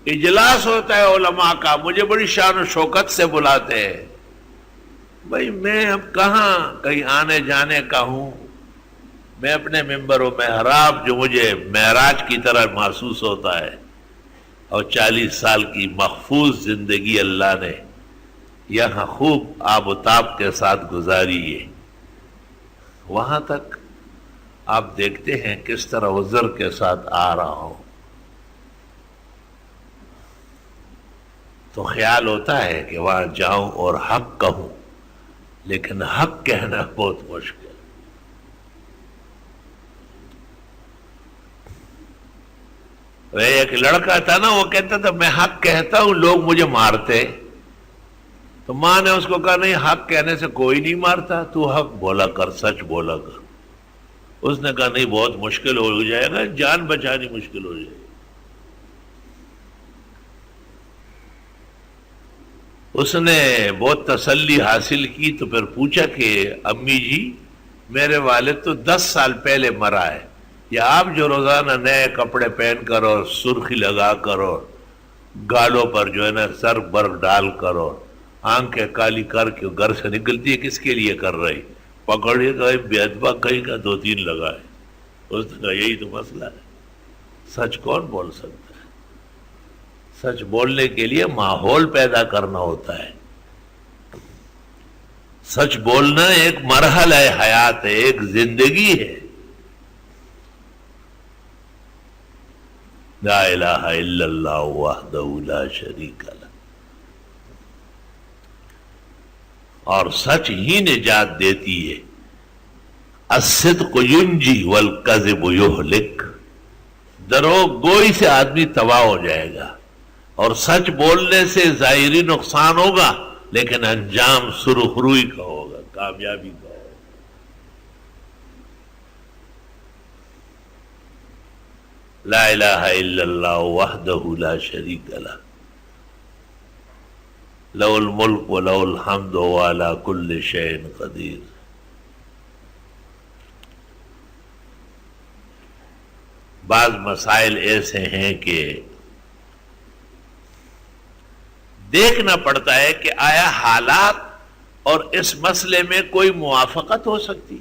اجلاس ہوتا ہے علماء کا، مجھے بڑی شان و شوکت سے بلاتے ہیں. بھائی میں اب کہاں کہیں آنے جانے کا ہوں. میں اپنے ممبر و محراب جو مجھے معراج کی طرح محسوس ہوتا ہے، اور 40 سال کی محفوظ زندگی اللہ نے یہاں خوب آب و تاب کے ساتھ گزاری ہے. وہاں تک آپ دیکھتے ہیں کس طرح عذر کے ساتھ آ رہا ہوں، تو خیال ہوتا ہے کہ وہاں جاؤں اور حق کہوں، لیکن حق کہنا بہت مشکل. ایک لڑکا تھا نا، وہ کہتا تھا میں حق کہتا ہوں لوگ مجھے مارتے. تو ماں نے اس کو کہا نہیں، حق کہنے سے کوئی نہیں مارتا، تو حق بولا کر، سچ بولا کر. اس نے کہا نہیں بہت مشکل ہو جائے گا، جان بچانی مشکل ہو جائے گی. اس نے بہت تسلی حاصل کی تو پھر پوچھا کہ امی جی میرے والد تو 10 سال پہلے مرا ہے، یا آپ جو روزانہ نئے کپڑے پہن کر اور سرخی لگا کر اور گالوں پر جو ہے نا سر برف ڈال کر اور آنکھیں کالی کر کے گھر سے نکلتی ہے، کس کے لیے کر رہی؟ پکڑیے گا بے ادبا کہیں کا 2-3 لگائے. اس نے کہا یہی تو مسئلہ ہے، سچ کون بول سکتا ہے؟ سچ بولنے کے لیے ماحول پیدا کرنا ہوتا ہے. سچ بولنا ایک مرحلہ ہے، حیات ہے، ایک زندگی ہے. لا الہ الا اللہ وحدہ لا شریک لہ. اور سچ ہی نجات دیتی ہے. الصدق ینجی والکذب یہلک. دروغ گوئی سے آدمی تباہ ہو جائے گا، اور سچ بولنے سے ظاہری نقصان ہوگا لیکن انجام سرخروئی کا ہوگا، کامیابی کا ہوگا. لا الہ الا اللہ وحدہ لا شریک لہ لہ الملک ولہ الحمد وہو علی کل شیء قدیر. بعض مسائل ایسے ہیں کہ دیکھنا پڑتا ہے کہ آیا حالات اور اس مسئلے میں کوئی موافقت ہو سکتی.